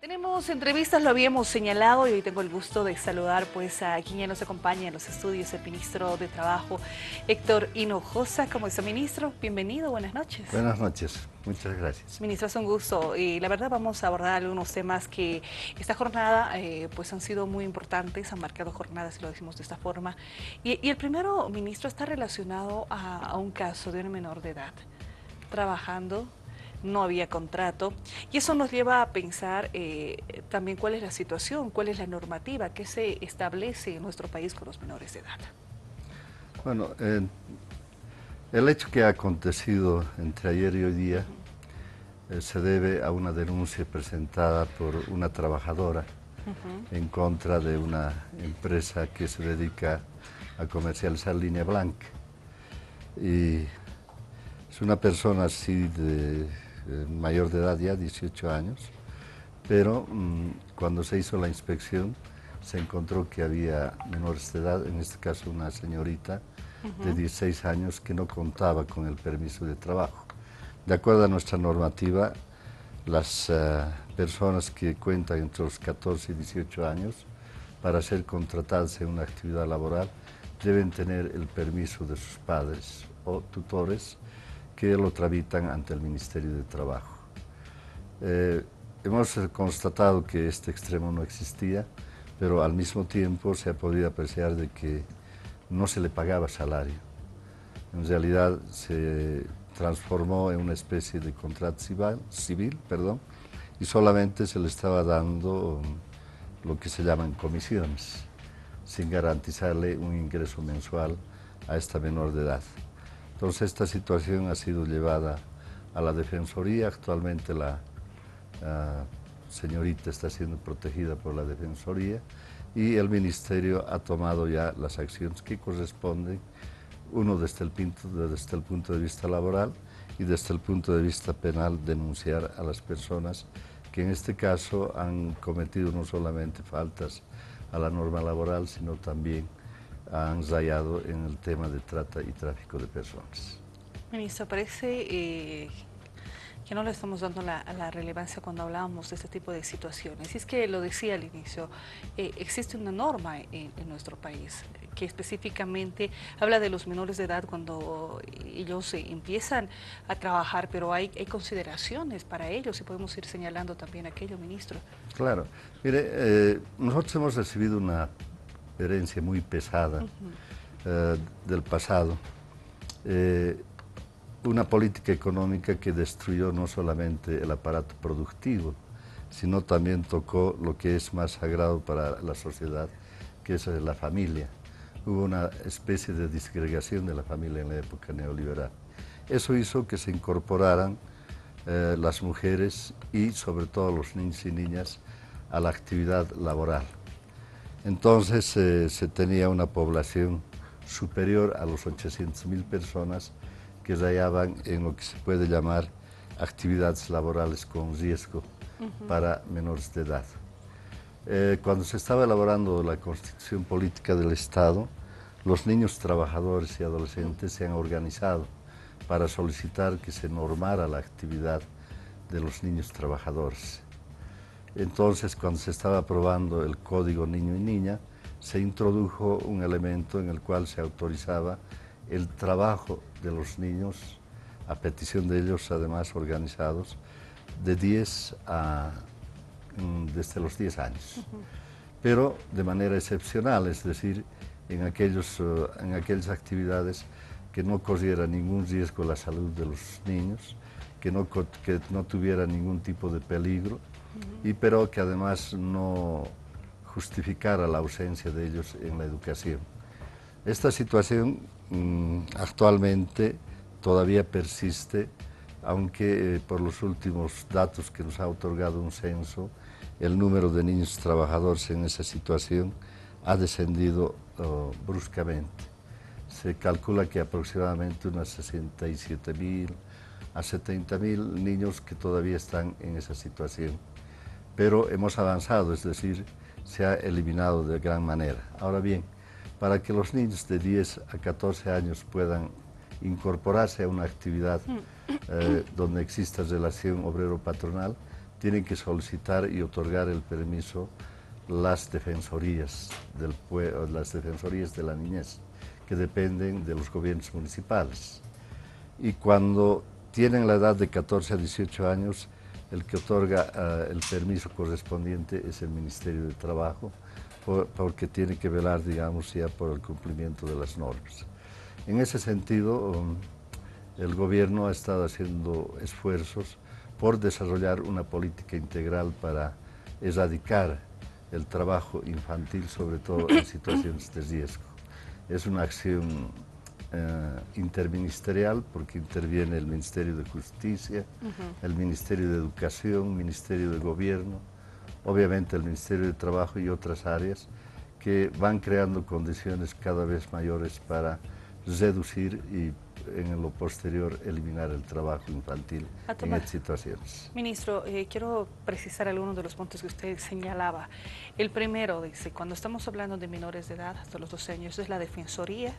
Tenemos entrevistas, lo habíamos señalado y hoy tengo el gusto de saludar pues a quien ya nos acompaña en los estudios, el ministro de Trabajo, Héctor Hinojosa. ¿Cómo está, ministro? Bienvenido, buenas noches. Buenas noches, muchas gracias. Ministro, es un gusto y la verdad vamos a abordar algunos temas que esta jornada pues han sido muy importantes, han marcado jornadas, si lo decimos de esta forma. Y el primero, ministro, está relacionado a un caso de una menor de edad, trabajando, no había contrato, y eso nos lleva a pensar también cuál es la situación, cuál es la normativa que se establece en nuestro país con los menores de edad. Bueno, el hecho que ha acontecido entre ayer y hoy día se debe a una denuncia presentada por una trabajadora en contra de una empresa que se dedica a comercializar línea blanca. Y es una persona así de mayor de edad ya, 18 años, pero cuando se hizo la inspección se encontró que había menores de edad, en este caso una señorita de 16 años que no contaba con el permiso de trabajo. De acuerdo a nuestra normativa, las personas que cuentan entre los 14 y 18 años para ser contratadas en una actividad laboral deben tener el permiso de sus padres o tutores que lo tramitan ante el Ministerio de Trabajo. Hemos constatado que este extremo no existía, pero al mismo tiempo se ha podido apreciar de que no se le pagaba salario. En realidad se transformó en una especie de contrato civil, y solamente se le estaba dando lo que se llaman comisiones, sin garantizarle un ingreso mensual a esta menor de edad. Entonces esta situación ha sido llevada a la Defensoría. Actualmente la señorita está siendo protegida por la Defensoría y el Ministerio ha tomado ya las acciones que corresponden, uno desde el punto de vista laboral y desde el punto de vista penal, denunciar a las personas que en este caso han cometido no solamente faltas a la norma laboral, sino también han rayado en el tema de trata y tráfico de personas. Ministro, parece que no le estamos dando la relevancia cuando hablábamos de este tipo de situaciones. Y es que lo decía al inicio, existe una norma en nuestro país que específicamente habla de los menores de edad cuando ellos empiezan a trabajar, pero hay consideraciones para ellos y podemos ir señalando también aquello, ministro. Claro, mire, nosotros hemos recibido una herencia muy pesada del pasado, una política económica que destruyó no solamente el aparato productivo, sino también tocó lo que es más sagrado para la sociedad, que es la familia. Hubo una especie de disgregación de la familia en la época neoliberal. Eso hizo que se incorporaran las mujeres y sobre todo los niños y niñas a la actividad laboral. Entonces se tenía una población superior a los 800.000 personas que rayaban en lo que se puede llamar actividades laborales con riesgo para menores de edad. Cuando se estaba elaborando la Constitución Política del Estado, los niños trabajadores y adolescentes se han organizado para solicitar que se normara la actividad de los niños trabajadores. Entonces, cuando se estaba aprobando el Código Niño y Niña, se introdujo un elemento en el cual se autorizaba el trabajo de los niños, a petición de ellos, además organizados, desde los 10 años. Pero de manera excepcional, es decir, en aquellas actividades que no corriera ningún riesgo a la salud de los niños, que no tuviera ningún tipo de peligro, pero que además no justificara la ausencia de ellos en la educación. Esta situación actualmente todavía persiste, aunque por los últimos datos que nos ha otorgado un censo, el número de niños trabajadores en esa situación ha descendido bruscamente. Se calcula que aproximadamente unos 67.000 a 70.000 niños que todavía están en esa situación. Pero hemos avanzado, es decir, se ha eliminado de gran manera. Ahora bien, para que los niños de 10 a 14 años puedan incorporarse a una actividad donde exista relación obrero-patronal, tienen que solicitar y otorgar el permiso las defensorías las defensorías de la niñez, que dependen de los gobiernos municipales. Y cuando tienen la edad de 14 a 18 años, el que otorga el permiso correspondiente es el Ministerio de Trabajo, porque tiene que velar, digamos, ya por el cumplimiento de las normas. En ese sentido, el gobierno ha estado haciendo esfuerzos por desarrollar una política integral para erradicar el trabajo infantil, sobre todo en situaciones de riesgo. Es una acción interministerial, porque interviene el Ministerio de Justicia, el Ministerio de Educación, Ministerio de Gobierno, obviamente el Ministerio de Trabajo y otras áreas que van creando condiciones cada vez mayores para reducir y en lo posterior eliminar el trabajo infantil en estas situaciones. Ministro, quiero precisar algunos de los puntos que usted señalaba. El primero dice, cuando estamos hablando de menores de edad hasta los 12 años, es la Defensoría.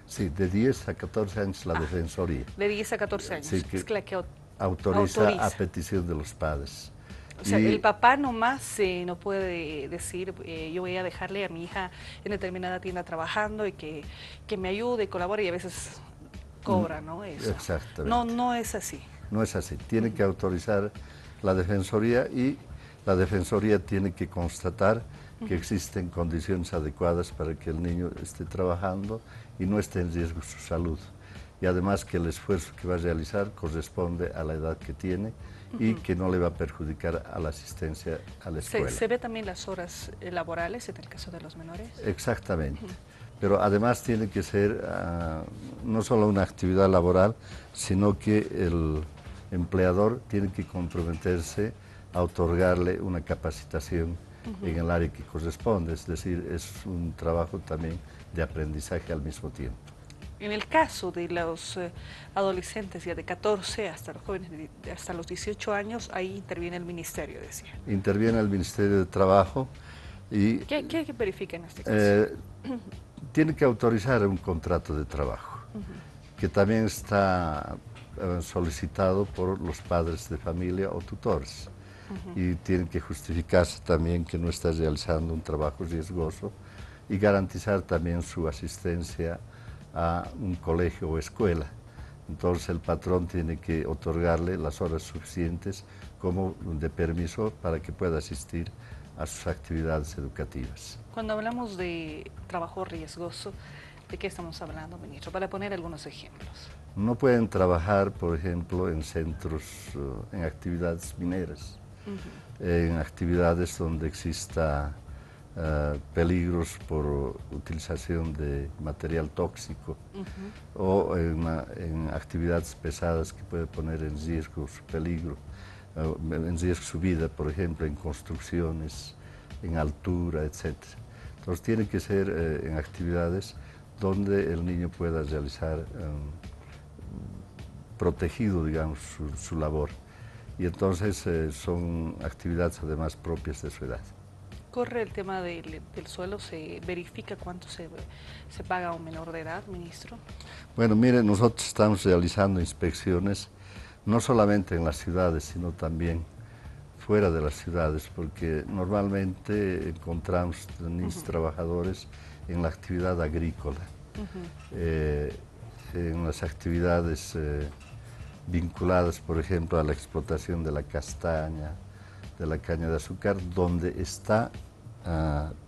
Sí, de 10 a 14 años la Defensoría. De 10 a 14 años. Sí, que es la que autoriza a petición de los padres. O sea, el papá nomás no puede decir, yo voy a dejarle a mi hija en determinada tienda trabajando y que me ayude, colabore, y a veces cobra, ¿no? Eso. Exactamente. No es así. No es así. Tiene que autorizar la Defensoría y la Defensoría tiene que constatar que existen condiciones adecuadas para que el niño esté trabajando y no esté en riesgo su salud. Y además que el esfuerzo que va a realizar corresponde a la edad que tiene y que no le va a perjudicar a la asistencia a la escuela. ¿Se ve también las horas laborales en el caso de los menores? Exactamente. Pero además tiene que ser no solo una actividad laboral, sino que el empleador tiene que comprometerse a otorgarle una capacitación en el área que corresponde, es decir, es un trabajo también de aprendizaje al mismo tiempo. En el caso de los adolescentes ya de 14 hasta los jóvenes hasta los 18 años, ahí interviene el ministerio, decía. Interviene el Ministerio de Trabajo y... ¿Qué verifica en este caso? Tiene que autorizar un contrato de trabajo, que también está solicitado por los padres de familia o tutores. Y tienen que justificarse también que no está realizando un trabajo riesgoso y garantizar también su asistencia a un colegio o escuela. Entonces el patrón tiene que otorgarle las horas suficientes como de permiso para que pueda asistir a sus actividades educativas. Cuando hablamos de trabajo riesgoso, ¿de qué estamos hablando, ministro? Para poner algunos ejemplos. No pueden trabajar, por ejemplo, en centros, en actividades mineras, en actividades donde exista peligros por utilización de material tóxico o en actividades pesadas que puede poner en riesgo su peligro, en riesgo su vida, por ejemplo, en construcciones, en altura, etc. Entonces tiene que ser en actividades donde el niño pueda realizar protegido, digamos, su labor. Y entonces son actividades además propias de su edad. ¿Corre el tema del suelo? ¿Se verifica cuánto se paga a un menor de edad, ministro? Bueno, mire, nosotros estamos realizando inspecciones no solamente en las ciudades, sino también fuera de las ciudades, porque normalmente encontramos niños trabajadores en la actividad agrícola, en las actividades vinculadas, por ejemplo, a la explotación de la castaña, de la caña de azúcar, donde está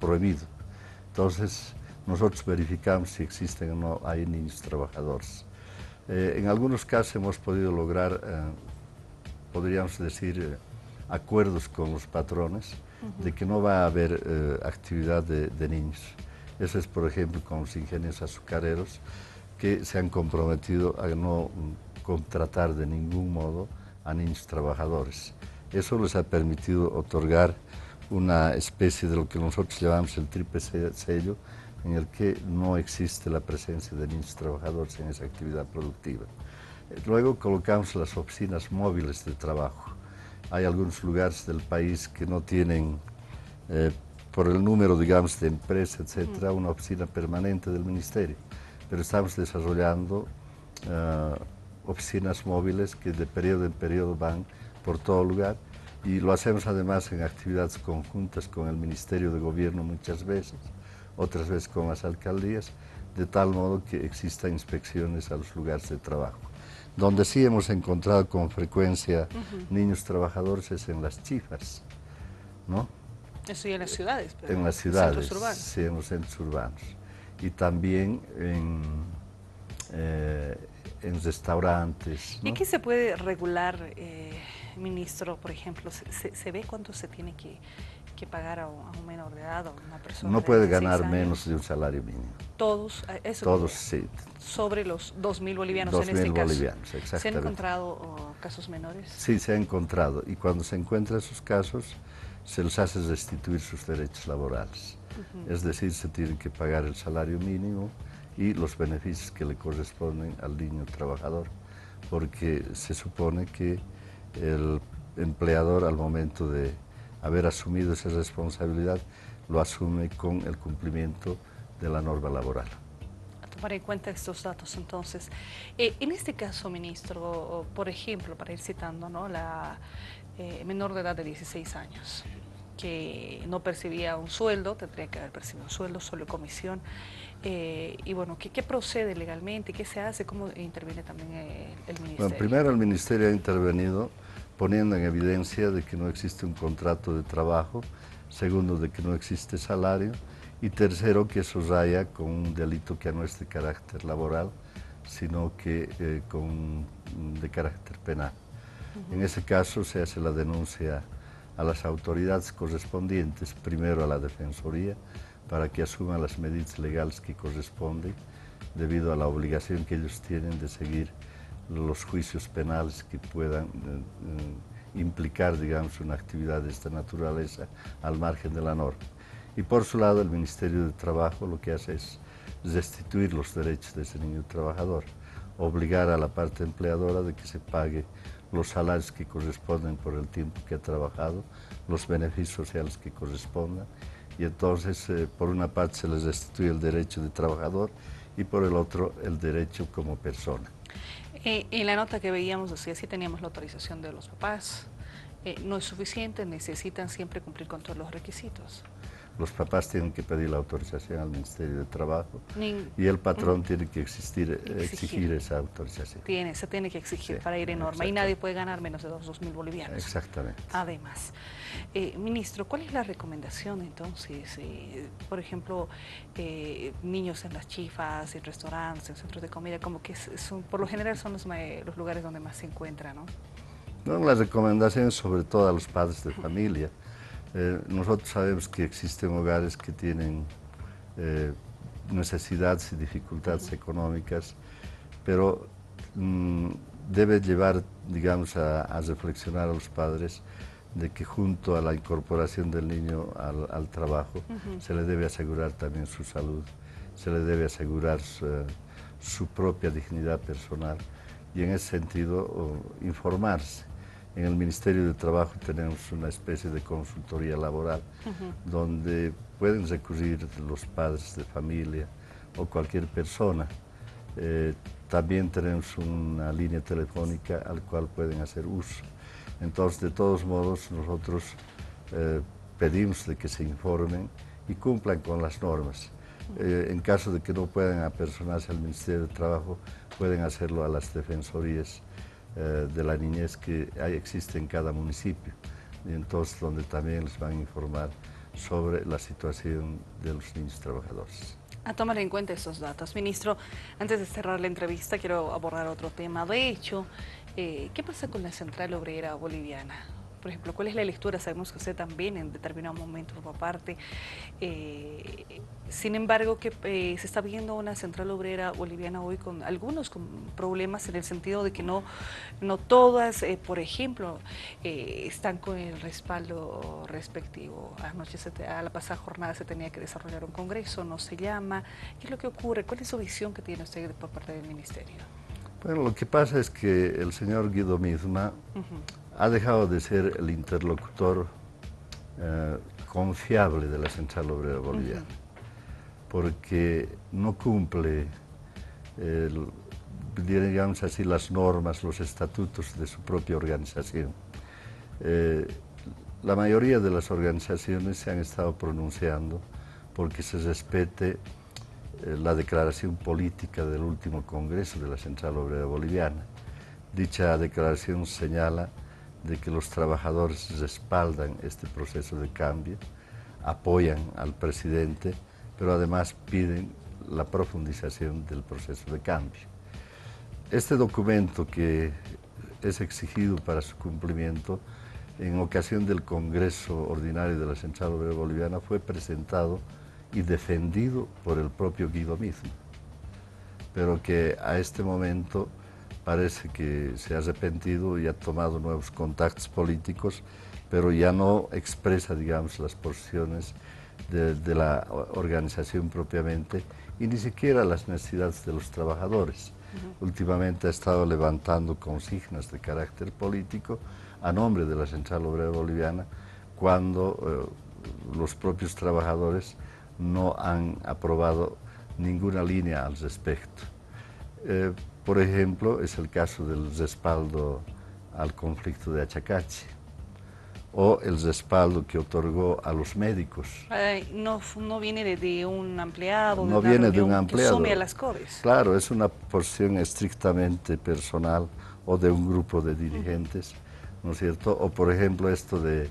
prohibido. Entonces, nosotros verificamos si existen o no hay niños trabajadores. En algunos casos hemos podido lograr, podríamos decir, acuerdos con los patrones de que no va a haber actividad de niños. Eso es, por ejemplo, con los ingenios azucareros, que se han comprometido a no contratar de ningún modo a niños trabajadores. Eso les ha permitido otorgar una especie de lo que nosotros llamamos el triple sello, en el que no existe la presencia de niños trabajadores en esa actividad productiva. Luego colocamos las oficinas móviles de trabajo. Hay algunos lugares del país que no tienen, por el número, digamos, de empresas, etcétera, una oficina permanente del ministerio, pero estamos desarrollando oficinas móviles que de periodo en periodo van por todo lugar y lo hacemos además en actividades conjuntas con el Ministerio de Gobierno muchas veces, otras veces con las alcaldías, de tal modo que existan inspecciones a los lugares de trabajo. Donde sí hemos encontrado con frecuencia niños trabajadores es en las chifas, ¿no? Eso ya en las ciudades, pero En las ciudades, centros urbanos. sí, en los centros urbanos. Y también en restaurantes, ¿Y ¿no? aquí se puede regular, ministro, por ejemplo, se ve cuánto se tiene que pagar a un menor de edad o a una persona No de puede 16 ganar años? menos de un salario mínimo. Todos, eso Todos, quería. sí. Sobre los 2.000 bolivianos en 2.000 este caso. bolivianos, ¿Se han exactamente. encontrado casos menores? Sí, se ha encontrado. Y cuando se encuentran esos casos, se les hace restituir sus derechos laborales. Es decir, se tiene que pagar el salario mínimo y los beneficios que le corresponden al niño trabajador, porque se supone que el empleador, al momento de haber asumido esa responsabilidad, lo asume con el cumplimiento de la norma laboral. A tomar en cuenta estos datos, entonces. En este caso, ministro, por ejemplo, para ir citando, ¿no?, la menor de edad de 16 años, que no percibía un sueldo, tendría que haber percibido un sueldo, solo comisión, y bueno, ¿qué procede legalmente? ¿Qué se hace? ¿Cómo interviene también el ministerio? Bueno, primero el ministerio ha intervenido poniendo en evidencia de que no existe un contrato de trabajo, segundo, de que no existe salario, y tercero, que eso raya con un delito que no es de carácter laboral, sino que de carácter penal. En ese caso se hace la denuncia a las autoridades correspondientes, primero a la Defensoría, para que asuman las medidas legales que corresponden, debido a la obligación que ellos tienen de seguir los juicios penales que puedan implicar, digamos, una actividad de esta naturaleza al margen de la norma. Y por su lado, el Ministerio de Trabajo lo que hace es restituir los derechos de ese niño trabajador, obligar a la parte empleadora de que se pague los salarios que corresponden por el tiempo que ha trabajado, los beneficios sociales que correspondan, y entonces por una parte se les restituye el derecho de trabajador y por el otro el derecho como persona. En la nota que veíamos decía, sí teníamos la autorización de los papás, no es suficiente, necesitan siempre cumplir con todos los requisitos. Los papás tienen que pedir la autorización al Ministerio de Trabajo y el patrón tiene que exigir esa autorización. Se tiene que exigir, Sí, para ir en norma, y nadie puede ganar menos de 2.000 bolivianos. Exactamente. Además, ministro, ¿cuál es la recomendación entonces? Por ejemplo, niños en las chifas, en restaurantes, en centros de comida, como que por lo general son los lugares donde más se encuentran, ¿no? No, la recomendación es sobre todo a los padres de familia. Nosotros sabemos que existen hogares que tienen necesidades y dificultades económicas, pero debe llevar, digamos, a reflexionar a los padres de que junto a la incorporación del niño al trabajo se le debe asegurar también su salud, se le debe asegurar su propia dignidad personal y en ese sentido informarse. En el Ministerio de Trabajo tenemos una especie de consultoría laboral donde pueden recurrir los padres de familia o cualquier persona. También tenemos una línea telefónica al cual pueden hacer uso. Entonces, de todos modos, nosotros pedimos de que se informen y cumplan con las normas. En caso de que no puedan apersonarse al Ministerio de Trabajo, pueden hacerlo a las defensorías de la niñez que existe en cada municipio, y entonces donde también les van a informar sobre la situación de los niños trabajadores. A tomar en cuenta estos datos. Ministro, antes de cerrar la entrevista quiero abordar otro tema. De hecho, ¿qué pasa con la Central Obrera Boliviana? Por ejemplo, ¿cuál es la lectura? Sabemos que usted también en determinado momento formó parte. Sin embargo, que se está viendo una central obrera boliviana hoy con algunos problemas en el sentido de que no todas, por ejemplo, están con el respaldo respectivo. Anoche, a la pasada jornada se tenía que desarrollar un congreso, no se llama. ¿Qué es lo que ocurre? ¿Cuál es su visión que tiene usted por parte del ministerio? Bueno, lo que pasa es que el señor Guido Misma ha dejado de ser el interlocutor confiable de la Central Obrera Boliviana, porque no cumple, digamos así, las normas, los estatutos de su propia organización. la mayoría de las organizaciones se han estado pronunciando porque se respete la declaración política del último Congreso de la Central Obrera Boliviana. Dicha declaración señala de que los trabajadores respaldan este proceso de cambio, apoyan al presidente, pero además piden la profundización del proceso de cambio. Este documento, que es exigido para su cumplimiento, en ocasión del Congreso Ordinario de la Central Obrera Boliviana, fue presentado y defendido por el propio Guido mismo, pero que a este momento parece que se ha arrepentido y ha tomado nuevos contactos políticos, pero ya no expresa, digamos, las posiciones de la organización propiamente y ni siquiera las necesidades de los trabajadores. Últimamente ha estado levantando consignas de carácter político a nombre de la Central Obrera Boliviana cuando los propios trabajadores no han aprobado ninguna línea al respecto. Por ejemplo, es el caso del respaldo al conflicto de Achacachi o el respaldo que otorgó a los médicos. No viene de un empleado, No de una viene de un reunión que empleado. sume a las CODES. Claro, es una porción estrictamente personal o de un grupo de dirigentes, ¿no es cierto? O por ejemplo esto de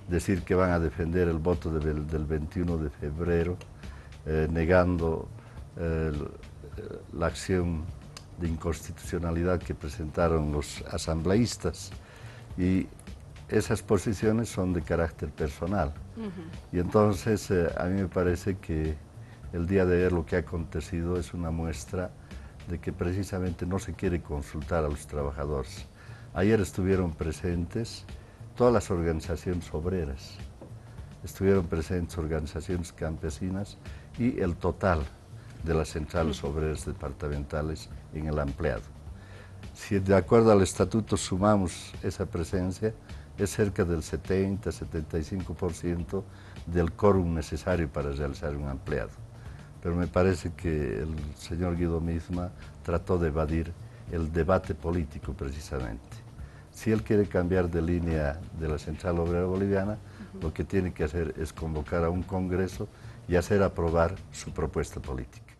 decir que van a defender el voto del 21 de febrero, negando la acción de inconstitucionalidad que presentaron los asambleístas, y esas posiciones son de carácter personal. Y entonces a mí me parece que el día de ayer lo que ha acontecido es una muestra de que precisamente no se quiere consultar a los trabajadores. Ayer estuvieron presentes todas las organizaciones obreras, estuvieron presentes organizaciones campesinas y el total de las centrales obreras departamentales en el ampliado. Si de acuerdo al estatuto sumamos esa presencia, es cerca del 70-75% del quórum necesario para realizar un ampliado. Pero me parece que el señor Guido misma trató de evadir el debate político precisamente. Si él quiere cambiar de línea de la Central Obrera Boliviana, lo que tiene que hacer es convocar a un congreso y hacer aprobar su propuesta política.